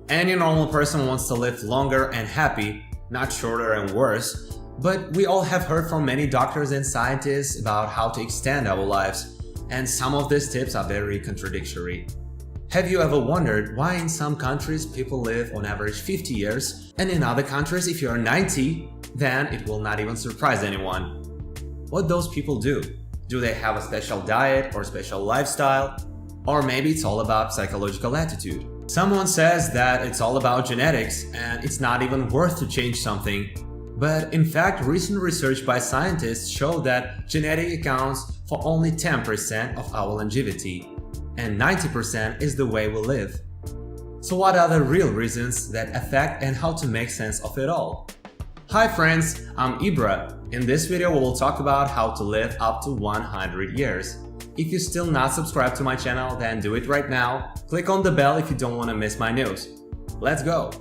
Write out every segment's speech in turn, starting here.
Any normal person wants to live longer and happy, not shorter and worse. But we all have heard from many doctors and scientists about how to extend our lives, and some of these tips are very contradictory. Have you ever wondered why in some countries people live on average 50 years, and in other countries if you are 90, then it will not even surprise anyone? What those people do? Do they have a special diet or special lifestyle? Or maybe it's all about psychological attitude. Someone says that it's all about genetics and it's not even worth to change something. But in fact, recent research by scientists show that genetic accounts for only 10% of our longevity, and 90% is the way we live. So what are the real reasons that affect and how to make sense of it all? Hi friends, I'm Ibra. In this video we will talk about how to live up to 100 years. If you're still not subscribed to my channel, then do it right now. Click on the bell if you don't want to miss my news. Let's go!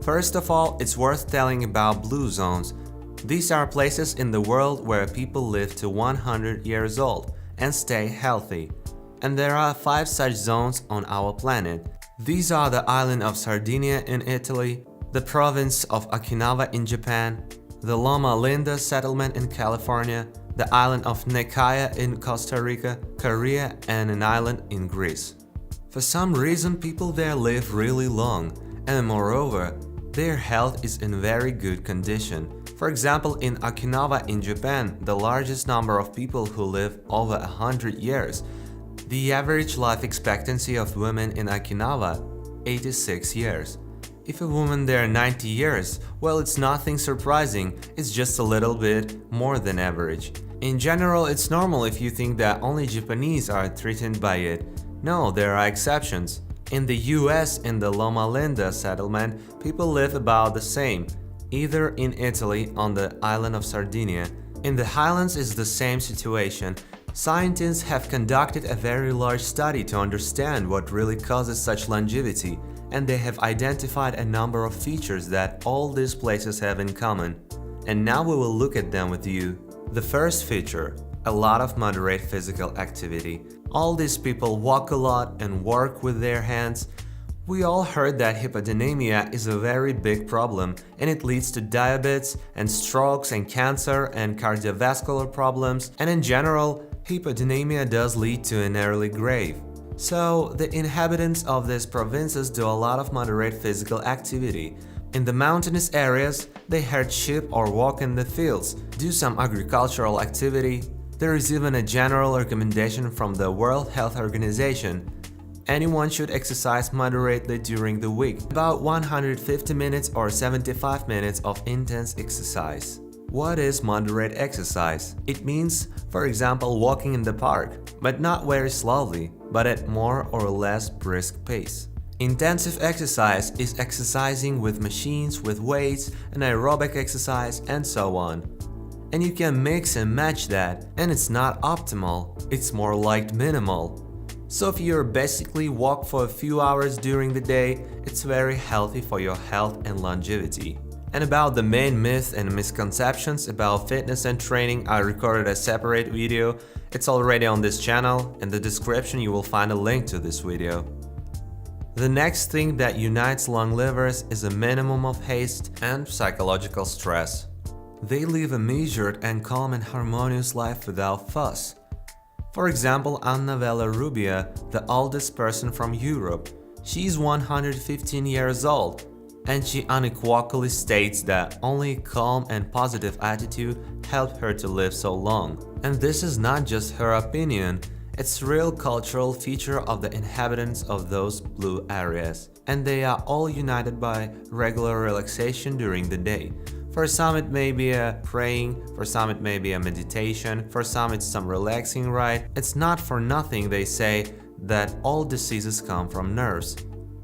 First of all, it's worth telling about blue zones. These are places in the world where people live to 100 years old and stay healthy. And there are 5 such zones on our planet. These are the island of Sardinia in Italy, the province of Okinawa in Japan, the Loma Linda settlement in California, the island of Nekaya in Costa Rica, Korea, and an island in Greece. For some reason, people there live really long, and moreover, their health is in very good condition. For example, in Okinawa in Japan, the largest number of people who live over 100 years. The average life expectancy of women in Okinawa, 86 years. If a woman there 90 years, well, it's nothing surprising, it's just a little bit more than average. In general, it's normal if you think that only Japanese are threatened by it. No, there are exceptions. In the US, in the Loma Linda settlement, people live about the same, either in Italy on the island of Sardinia. In the highlands is the same situation. Scientists have conducted a very large study to understand what really causes such longevity, and they have identified a number of features that all these places have in common. And now we will look at them with you. The first feature, a lot of moderate physical activity. All these people walk a lot and work with their hands. We all heard that hypodynamia is a very big problem and it leads to diabetes and strokes and cancer and cardiovascular problems, and in general, hypodynamia does lead to an early grave. So, the inhabitants of these provinces do a lot of moderate physical activity. In the mountainous areas, they herd sheep or walk in the fields, do some agricultural activity. There is even a general recommendation from the World Health Organization. Anyone should exercise moderately during the week, about 150 minutes or 75 minutes of intense exercise. What is moderate exercise? It means, for example, walking in the park, but not very slowly, but at more or less brisk pace. Intensive exercise is exercising with machines, with weights, and aerobic exercise, and so on. And you can mix and match that, and it's not optimal, it's more like minimal. So if you basically walk for a few hours during the day, it's very healthy for your health and longevity. And about the main myths and misconceptions about fitness and training, I recorded a separate video. It's already on this channel. In the description you will find a link to this video. The next thing that unites long livers is a minimum of haste and psychological stress. They live a measured and calm and harmonious life without fuss. For example, Anna Rubia, the oldest person from Europe, she's 115 years old, and she unequivocally states that only a calm and positive attitude helped her to live so long. And this is not just her opinion, it's a real cultural feature of the inhabitants of those blue areas. And they are all united by regular relaxation during the day. For some it may be a praying, for some it may be a meditation, for some it's some relaxing ride. It's not for nothing they say that all diseases come from nerves.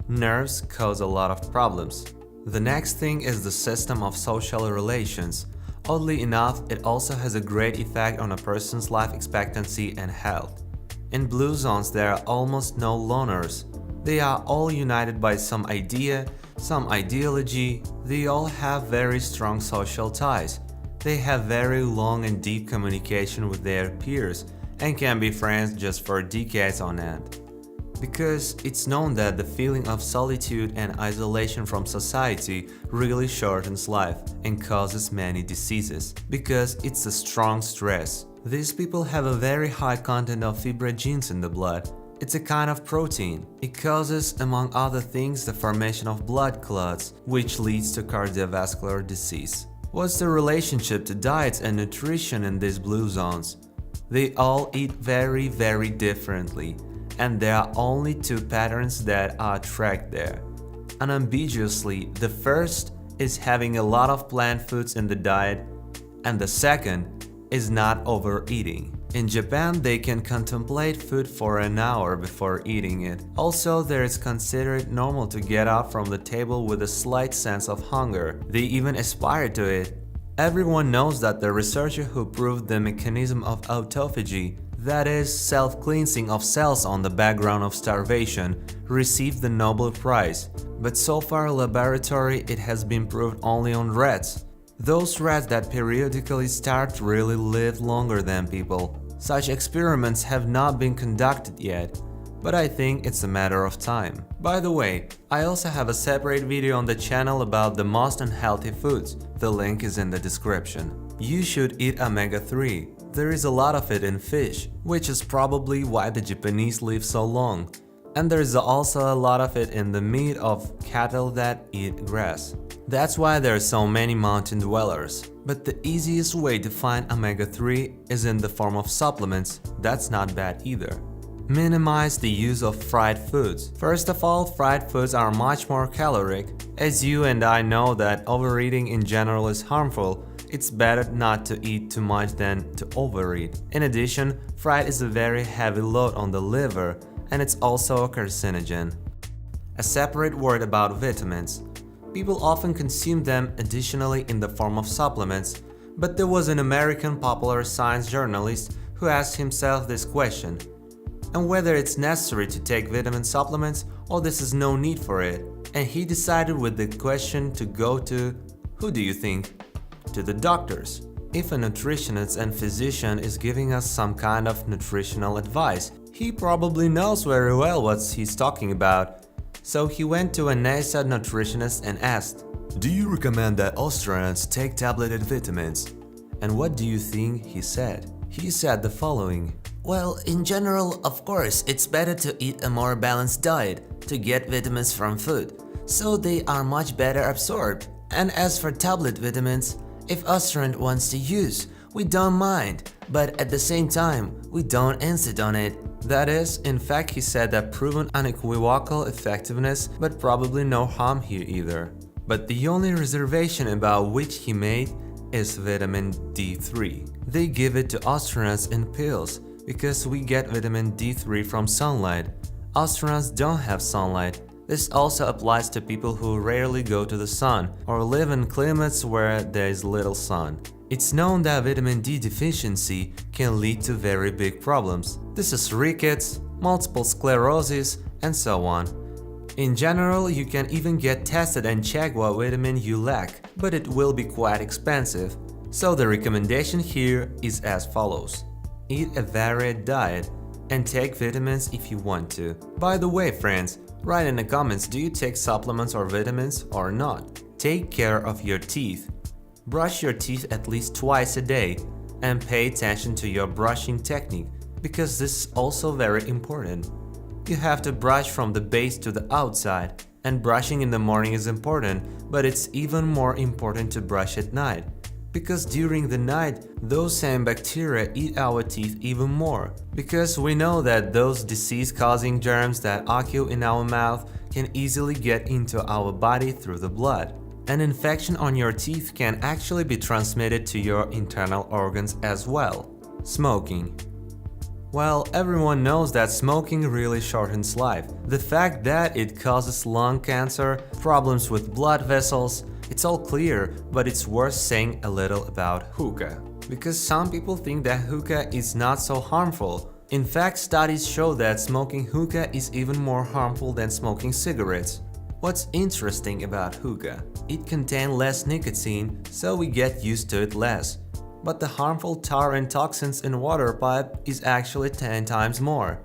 Nerves cause a lot of problems. The next thing is the system of social relations. Oddly enough, it also has a great effect on a person's life expectancy and health. In blue zones there are almost no loners. They are all united by some idea, some ideology. They all have very strong social ties. They have very long and deep communication with their peers and can be friends just for decades on end. because it's known that the feeling of solitude and isolation from society really shortens life and causes many diseases, because it's a strong stress. These people have a very high content of fibrogens in the blood. It's a kind of protein. It causes, among other things, the formation of blood clots, which leads to cardiovascular disease. What's the relationship to diets and nutrition in these blue zones? They all eat very, very differently, and there are only two patterns that are tracked there. Unambiguously, the first is having a lot of plant foods in the diet, and the second is not overeating. In Japan, they can contemplate food for an hour before eating it. Also, there is considered normal to get up from the table with a slight sense of hunger. They even aspire to it. Everyone knows that the researcher who proved the mechanism of autophagy, that is, self-cleansing of cells on the background of starvation, received the Nobel Prize. But so far in laboratory, it has been proved only on rats. Those rats that periodically starve really live longer than people. Such experiments have not been conducted yet, but I think it's a matter of time. By the way, I also have a separate video on the channel about the most unhealthy foods. The link is in the description. You should eat omega-3. There is a lot of it in fish, which is probably why the Japanese live so long. And there is also a lot of it in the meat of cattle that eat grass. That's why there are so many mountain dwellers. But the easiest way to find omega-3 is in the form of supplements. That's not bad either. Minimize the use of fried foods. First of all, fried foods are much more caloric. As you and I know that overeating in general is harmful, it's better not to eat too much than to overeat. In addition, fried is a very heavy load on the liver, and it's also a carcinogen. A separate word about vitamins. People often consume them additionally in the form of supplements, but there was an American popular science journalist who asked himself this question, and whether it's necessary to take vitamin supplements or this is no need for it. And he decided with the question to go to, who do you think? To the doctors. If a nutritionist and physician is giving us some kind of nutritional advice, he probably knows very well what he's talking about. So he went to a NASA nutritionist and asked, "Do you recommend that Australians take tableted vitamins?" And what do you think he said? He said the following: Well, in general, of course, it's better to eat a more balanced diet to get vitamins from food, so they are much better absorbed. And as for tablet vitamins, if Australian wants to use, we don't mind, but at the same time, we don't insist on it. That is, in fact, he said that proven unequivocal effectiveness, but probably no harm here either. But the only reservation about which he made is vitamin D3. They give it to Australians in pills, because we get vitamin D3 from sunlight. Australians don't have sunlight. This also applies to people who rarely go to the sun or live in climates where there is little sun. It's known that vitamin D deficiency can lead to very big problems. This is rickets, multiple sclerosis, and so on. In general, you can even get tested and check what vitamin you lack, but it will be quite expensive. So the recommendation here is as follows. Eat a varied diet and take vitamins if you want to. By the way, friends, write in the comments, do you take supplements or vitamins or not? Take care of your teeth. Brush your teeth at least twice a day and pay attention to your brushing technique, because this is also very important. You have to brush from the base to the outside, and brushing in the morning is important, but it's even more important to brush at night, because during the night, those same bacteria eat our teeth even more, because we know that those disease-causing germs that occur in our mouth can easily get into our body through the blood. An infection on your teeth can actually be transmitted to your internal organs as well. Smoking. Well, everyone knows that smoking really shortens life. The fact that it causes lung cancer, problems with blood vessels, it's all clear, but it's worth saying a little about hookah. Because some people think that hookah is not so harmful. In fact, studies show that smoking hookah is even more harmful than smoking cigarettes. What's interesting about hookah? It contains less nicotine, so we get used to it less. But the harmful tar and toxins in water pipe is actually 10 times more.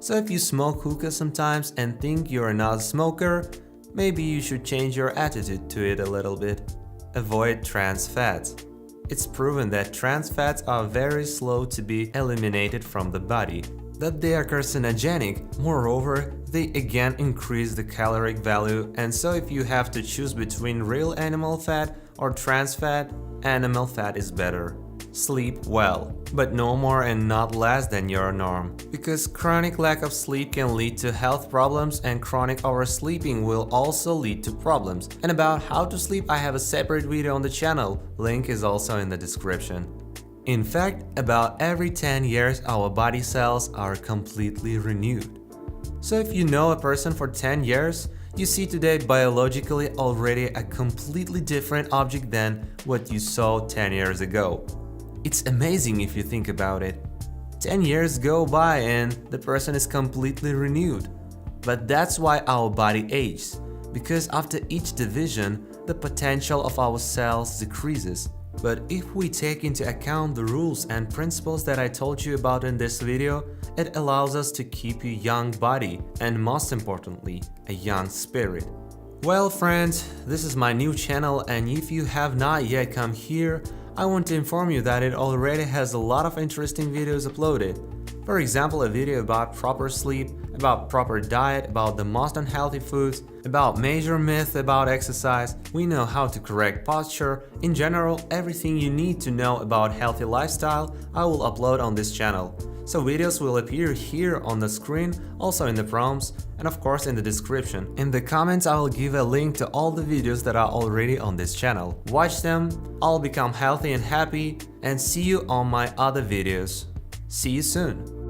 So if you smoke hookah sometimes and think you're not a smoker, maybe you should change your attitude to it a little bit. Avoid trans fats. It's proven that trans fats are very slow to be eliminated from the body, that they are carcinogenic. Moreover, they again increase the caloric value, and so if you have to choose between real animal fat or trans fat, animal fat is better. Sleep well, but no more and not less than your norm. Because chronic lack of sleep can lead to health problems, and chronic oversleeping will also lead to problems. And about how to sleep, I have a separate video on the channel, link is also in the description. In fact, about every 10 years our body cells are completely renewed. So if you know a person for 10 years, you see today biologically already a completely different object than what you saw 10 years ago. It's amazing if you think about it. 10 years go by and the person is completely renewed. But that's why our body ages, because after each division, the potential of our cells decreases. But if we take into account the rules and principles that I told you about in this video, it allows us to keep a young body and, most importantly, a young spirit. Well friends, this is my new channel, and if you have not yet come here, I want to inform you that it already has a lot of interesting videos uploaded. For example, a video about proper sleep, about proper diet, about the most unhealthy foods, about major myths about exercise. We know how to correct posture. In general, everything you need to know about healthy lifestyle, I will upload on this channel. So videos will appear here on the screen, also in the prompts, and of course in the description. In the comments I will give a link to all the videos that are already on this channel. Watch them, I'll become healthy and happy, and see you on my other videos. See you soon!